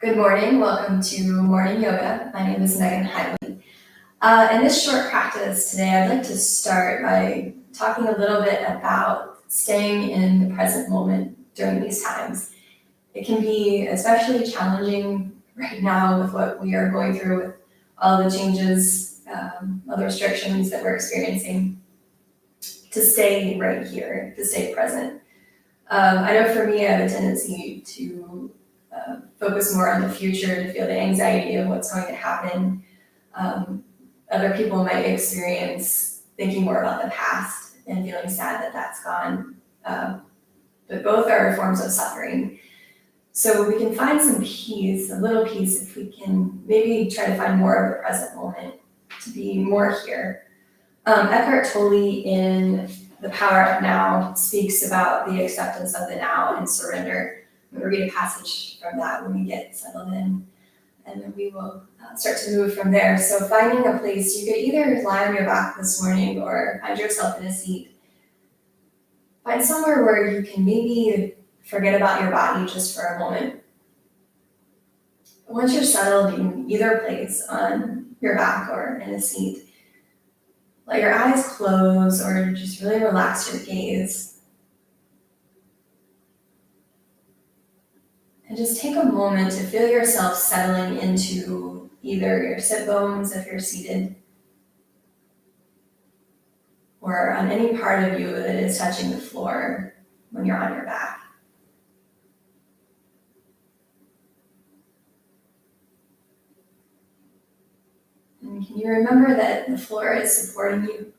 Good morning. Welcome to Morning Yoga. My name is Megan Hiley. In this short practice today, I'd like to start by talking a little bit about staying in the present moment during these times. It can be especially challenging right now with what we are going through with all the changes, all the restrictions that we're experiencing, to stay right here, to stay present. I know for me, I have a tendency to focus more on the future, to feel the anxiety of what's going to happen. Other people might experience thinking more about the past and feeling sad that that's gone. But both are forms of suffering. So we can find some peace, a little peace, if we can maybe try to find more of the present moment, to be more here. Eckhart Tolle in The Power of Now speaks about the acceptance of the now and surrender. We'll read a passage from that when we get settled in, and then we will start to move from there. So finding a place, you could either lie on your back this morning or find yourself in a seat. Find somewhere where you can maybe forget about your body just for a moment. Once you're settled in either place, on your back or in a seat, let your eyes close or just really relax your gaze. And just take a moment to feel yourself settling into either your sit bones if you're seated, or on any part of you that is touching the floor when you're on your back. And can you remember that the floor is supporting you?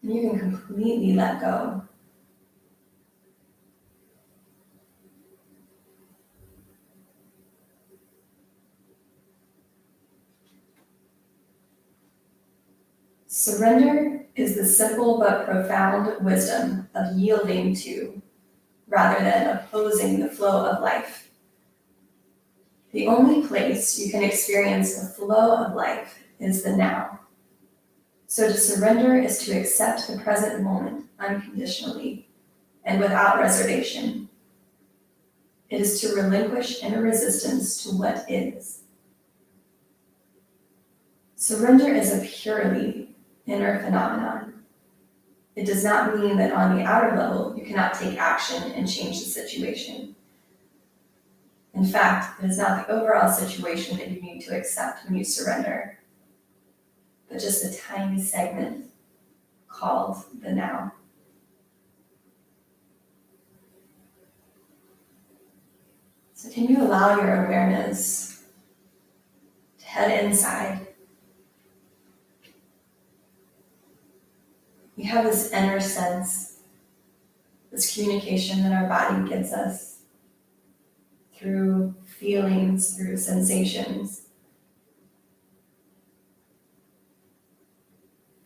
And you can completely let go. Surrender is the simple but profound wisdom of yielding to, rather than opposing the flow of life. The only place you can experience the flow of life is the now. So to surrender is to accept the present moment unconditionally and without reservation. It is to relinquish inner resistance to what is. Surrender is a purely inner phenomenon. It does not mean that on the outer level you cannot take action and change the situation. In fact, it is not the overall situation that you need to accept when you surrender, but just a tiny segment called the now. So can you allow your awareness to head inside? We have this inner sense, this communication that our body gives us through feelings, through sensations.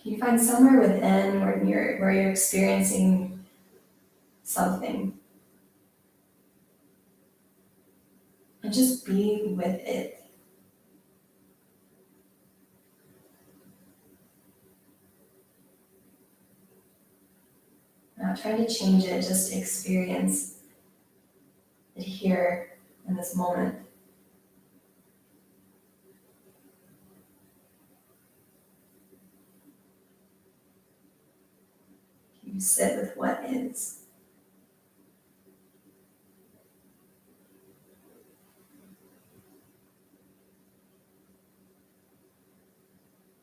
Can you find somewhere within where you're experiencing something? And just be with it. Not trying to change it, just experience it here in this moment. You sit with what is.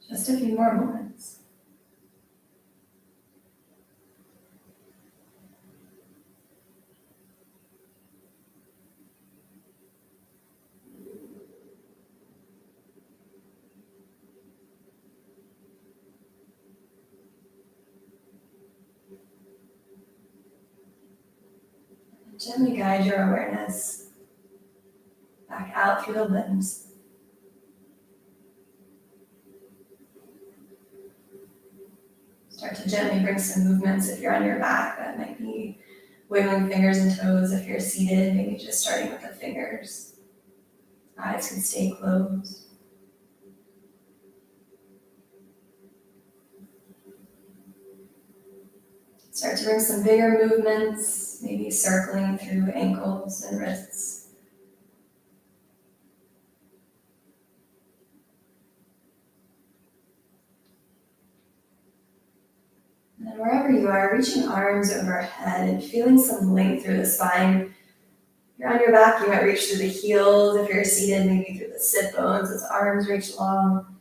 Just a few more moments. Gently guide your awareness back out through the limbs. Start to gently bring some movements if you're on your back. That might be wiggling fingers and toes. If you're seated, maybe just starting with the fingers. Eyes can stay closed. Start to bring some bigger movements, maybe circling through ankles and wrists. And wherever you are, reaching arms overhead and feeling some length through the spine. If you're on your back, you might reach through the heels. If you're seated, maybe through the sit bones as arms reach long.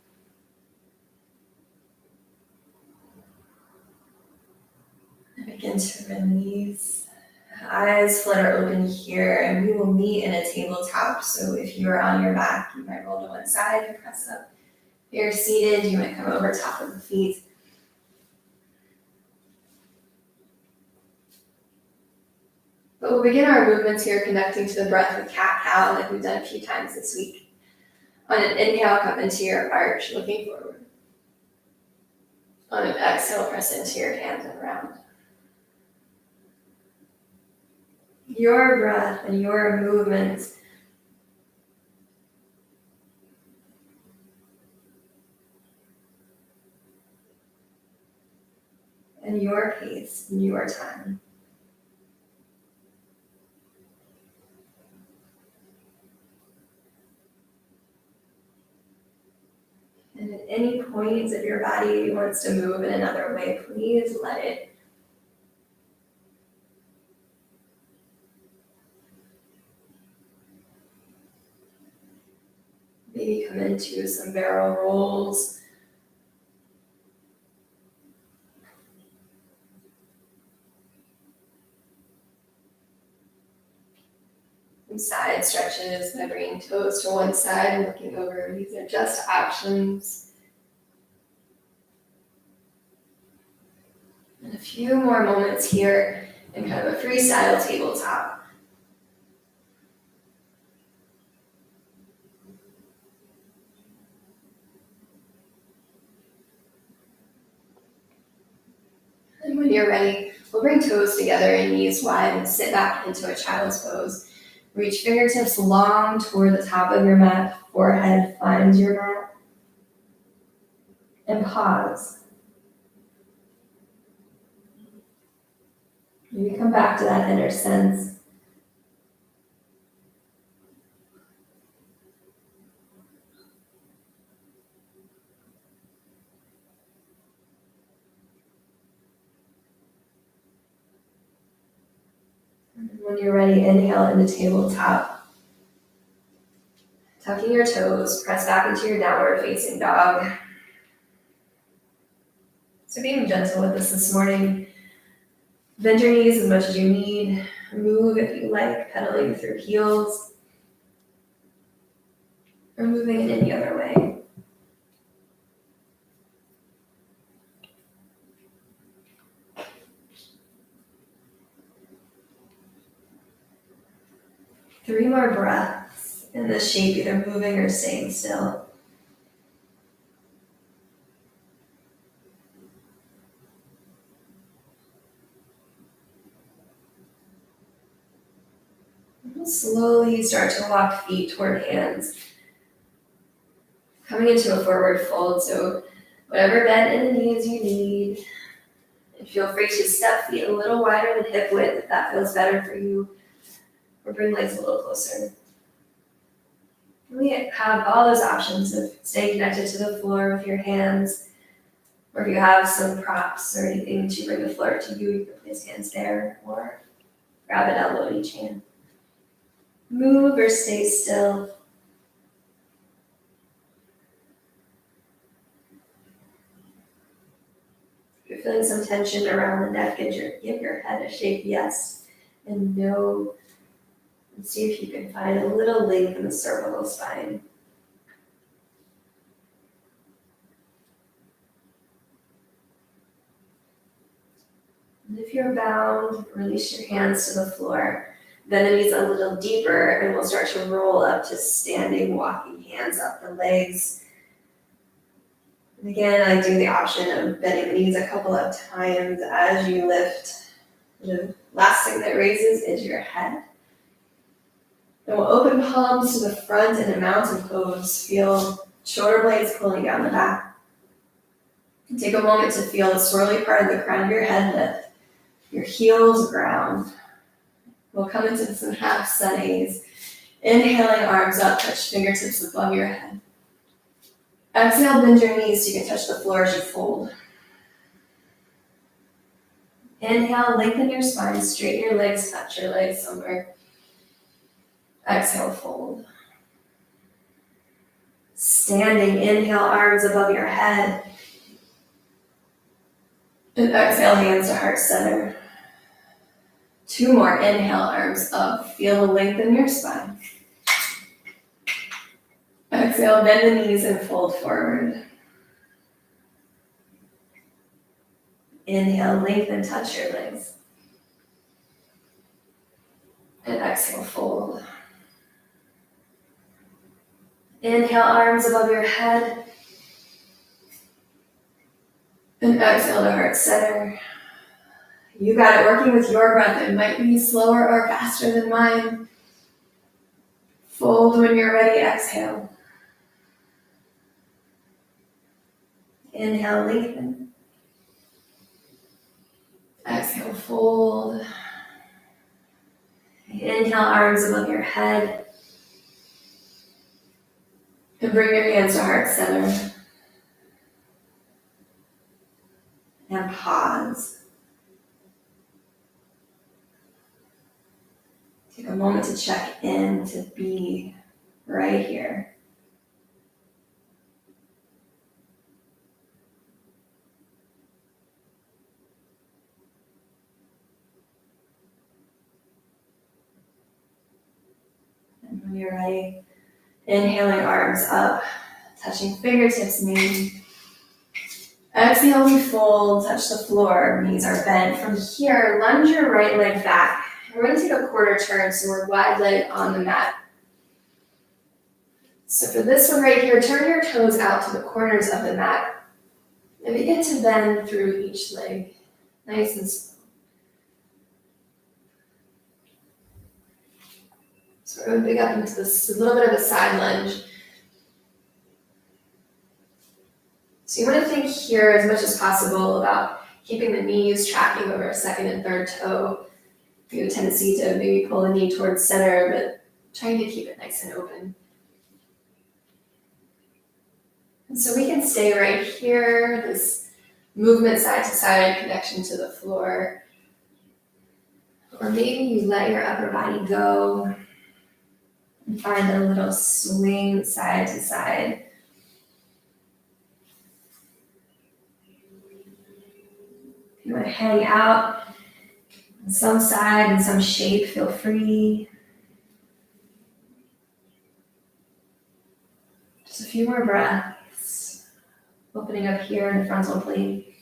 And begin to release. Eyes flutter open here, and we will meet in a tabletop. So if you're on your back, you might roll to one side and press up. If you're seated, you might come over top of the feet. But we'll begin our movements here connecting to the breath with cat-cow like we've done a few times this week. On an inhale, come into your arch, looking forward. On an exhale, press into your hands and round. Your breath and your movements and your pace and your time. And at any point if your body wants to move in another way, please let it. Maybe come into some barrel rolls. Some side stretches by bringing toes to one side and looking over. These are just options. And a few more moments here in kind of a freestyle tabletop. And when you're ready, we'll bring toes together and knees wide and sit back into a child's pose. Reach fingertips long toward the top of your mat, forehead finds your mat. And pause. Maybe come back to that inner sense. And when you're ready, inhale into tabletop. Tucking your toes, press back into your downward facing dog. So being gentle with us this morning. Bend your knees as much as you need. Move if you like, pedaling through heels. Or moving in any other way. Three more breaths in this shape, either moving or staying still. And slowly start to walk feet toward hands. Coming into a forward fold, so whatever bend in the knees you need. And feel free to step feet a little wider than hip width if that feels better for you. Or bring legs a little closer. We have all those options of staying connected to the floor with your hands, or if you have some props or anything to bring the floor to you, you can place hands there, or grab an elbow in each hand. Move or stay still. If you're feeling some tension around the neck, give your head a shape yes and no. And see if you can find a little length in the cervical spine. And if you're bound, release your hands to the floor. Bend the knees a little deeper, and we'll start to roll up to standing, walking hands up the legs. And again, I do the option of bending the knees a couple of times as you lift. The last thing that raises is your head. Then we'll open palms to the front in a mountain pose. Feel shoulder blades pulling down the back. And take a moment to feel the swirly part of the crown of your head lift. Your heels ground. We'll come into some half sunnies. Inhaling, arms up, touch fingertips above your head. Exhale, bend your knees so you can touch the floor as you fold. Inhale, lengthen your spine, straighten your legs, touch your legs somewhere. Exhale, fold. Standing, inhale, arms above your head. And exhale, hands to heart center. 2 more, inhale, arms up. Feel the length in your spine. Exhale, bend the knees and fold forward. Inhale, lengthen, touch your legs. And exhale, fold. Inhale, arms above your head. And exhale to heart center. You got it, working with your breath. It might be slower or faster than mine. Fold when you're ready, exhale. Inhale, lengthen. Exhale, fold. Inhale, arms above your head. And bring your hands to heart center. And pause. Take a moment to check in, to be right here. And when you're ready, inhaling, arms up, touching fingertips, maybe. Exhale, we fold, touch the floor, knees are bent. From here, lunge your right leg back. We're going to take a quarter turn, so we're wide leg on the mat. So for this one right here, turn your toes out to the corners of the mat. And begin to bend through each leg, nice and slow. So we're going to pick up into this a little bit of a side lunge. So you want to think here as much as possible about keeping the knees tracking over second and third toe. You have a tendency to maybe pull the knee towards center, but trying to keep it nice and open. And so we can stay right here, this movement side to side, connection to the floor. Or maybe you let your upper body go and find a little swing side to side. If you want to hang out on some side and some shape, feel free. Just a few more breaths. Opening up here in the frontal plate.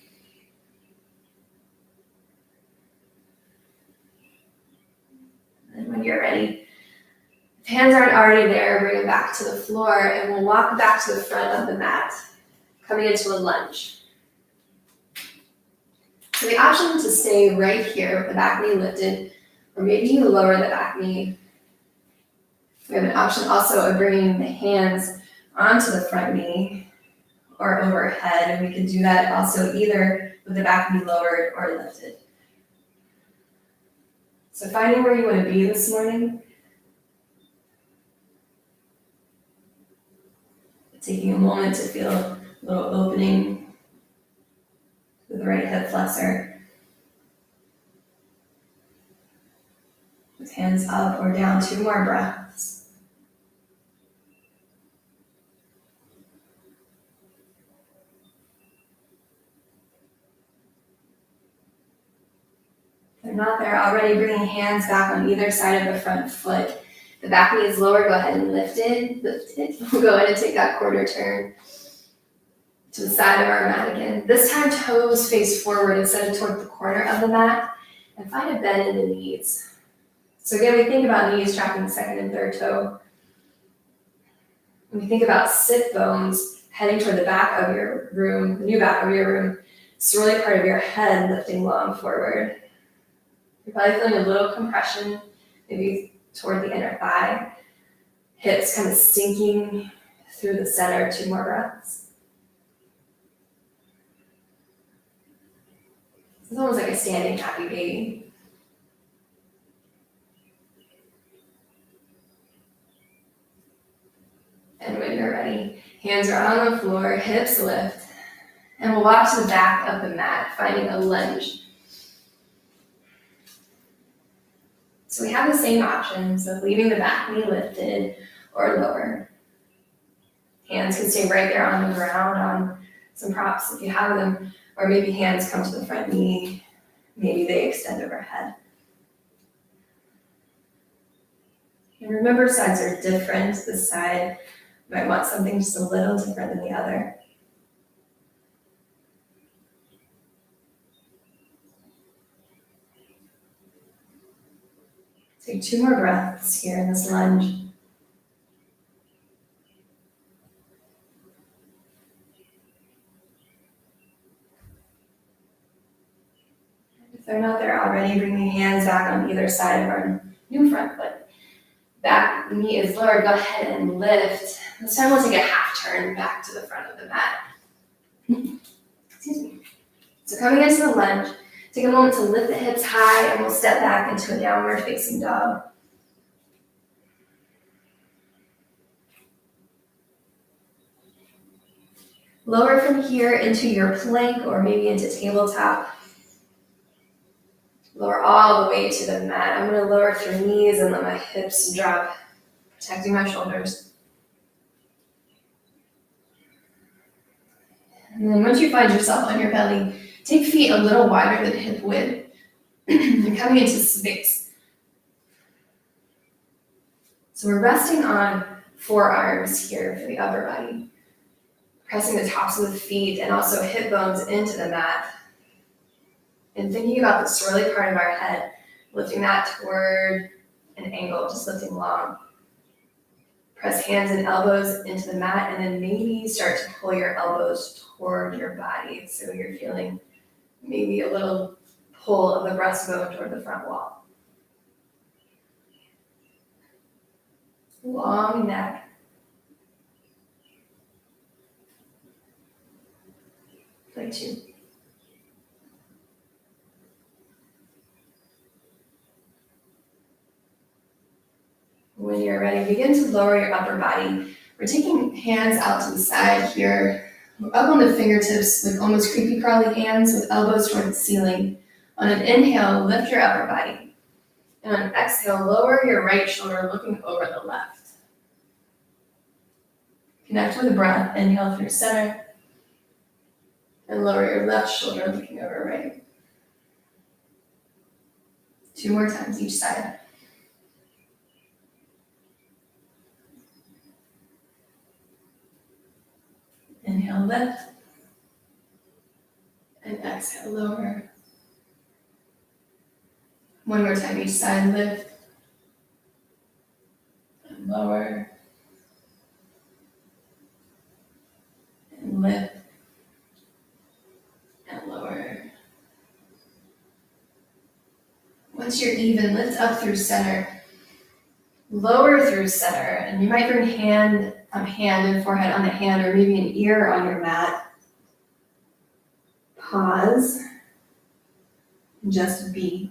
And when you're ready, if hands aren't already there, bring them back to the floor and we'll walk back to the front of the mat, coming into a lunge. So the option to stay right here with the back knee lifted, or maybe you lower the back knee. We have an option also of bringing the hands onto the front knee or overhead, and we can do that also either with the back knee lowered or lifted. So finding where you want to be this morning. Taking a moment to feel a little opening with the right hip flexor. With hands up or down, 2 more breaths. If they're not there already, bringing hands back on either side of the front foot. The back knee is lower, go ahead and lift it. Lift it. We'll go ahead and take that quarter turn to the side of our mat again. This time toes face forward instead of toward the corner of the mat, and find a bend in the knees. So again, we think about knees tracking the second and third toe. When we think about sit bones heading toward the back of your room, the new back of your room, swirling part of your head lifting long forward. You're probably feeling a little compression, maybe toward the inner thigh. Hips kind of sinking through the center, 2 more breaths. It's almost like a standing happy baby. And when you're ready, hands are on the floor, hips lift, and we'll walk to the back of the mat, finding a lunge. So we have the same options of leaving the back knee lifted or lower. Hands can stay right there on the ground on some props if you have them, or maybe hands come to the front knee, maybe they extend overhead. And remember, sides are different. This side might want something just a little different than the other. Take 2 more breaths here in this lunge. If they're not there already, bring the hands back on either side of our new front foot. Back knee is lowered, go ahead and lift. This time we'll take a half turn back to the front of the mat. Excuse me. So coming into the lunge, take a moment to lift the hips high and we'll step back into a downward facing dog. Lower from here into your plank or maybe into tabletop. Lower all the way to the mat. I'm going to lower through knees and let my hips drop, protecting my shoulders. And then once you find yourself on your belly, take feet a little wider than hip width. And coming into space. So we're resting on forearms here for the upper body. Pressing the tops of the feet and also hip bones into the mat. And thinking about the swirly part of our head, lifting that toward an angle, just lifting long. Press hands and elbows into the mat and then maybe start to pull your elbows toward your body. So you're feeling maybe a little pull of the breastbone toward the front wall. Long neck. Play 2. When you're ready, begin to lower your upper body. We're taking hands out to the side here. We're up on the fingertips with almost creepy crawly hands with elbows toward the ceiling. On an inhale, lift your upper body. And on an exhale, lower your right shoulder looking over the left. Connect with the breath. Inhale through center. And lower your left shoulder looking over right. 2 more times each side. Inhale, lift. And exhale, lower. 1 more time each side, lift. And lower. And lift. And lower. Once you're even, lift up through center. Lower through center. And you might bring hand and forehead on the hand or maybe an ear on your mat. Pause. Just be.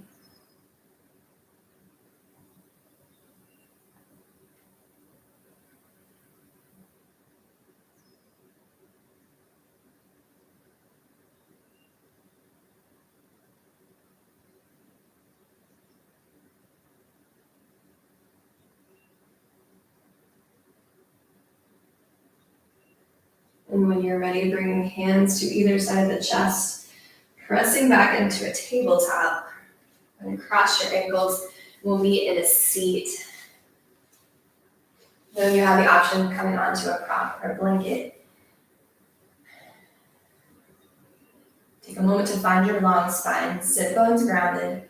And when you're ready, bringing hands to either side of the chest, pressing back into a tabletop. And cross your ankles. We'll meet in a seat. Then you have the option of coming onto a prop or a blanket. Take a moment to find your long spine, sit bones grounded.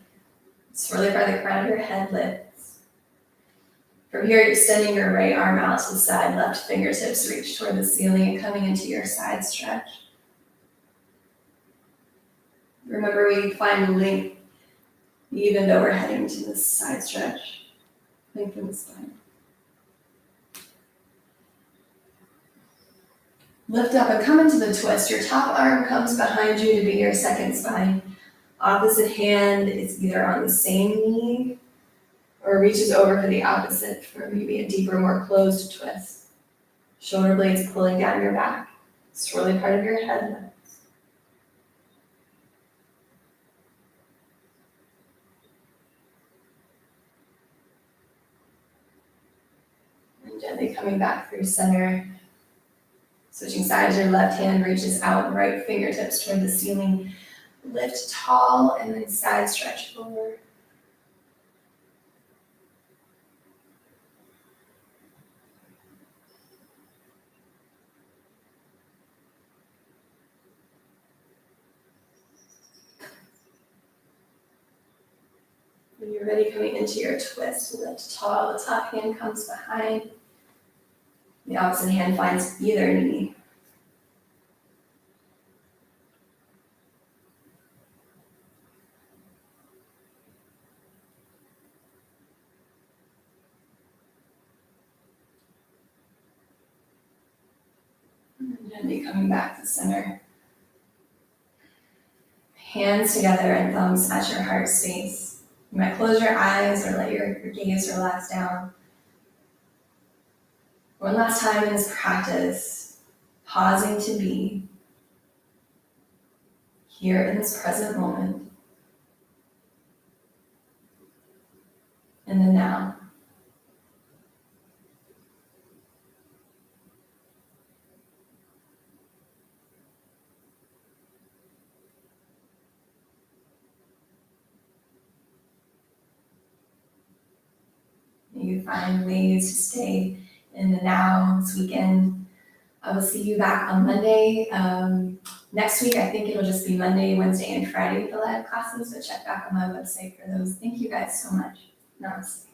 Swirly by the crown of your head lifts. From here, extending your right arm out to the side, left fingertips reach toward the ceiling and coming into your side stretch. Remember, we find length even though we're heading to the side stretch. Lengthen the spine. Lift up and come into the twist. Your top arm comes behind you to be your second spine. Opposite hand is either on the same knee or reaches over to the opposite for maybe a deeper, more closed twist. Shoulder blades pulling down your back. Swirly part of your head. Gently coming back through center. Switching sides, your left hand reaches out, right fingertips toward the ceiling. Lift tall and then side stretch forward. When you're ready, coming into your twist, lift tall, the top hand comes behind. The opposite hand finds either knee. And then gently coming back to center. Hands together and thumbs at your heart space. You might close your eyes or let your gaze relax down. One last time in this practice, pausing to be here in this present moment, in the now. May you find ways to stay in the now this weekend. I will see you back on Monday. Next week, I think it'll just be Monday, Wednesday, and Friday with the live classes, so check back on my website for those. Thank you guys so much. Namaste.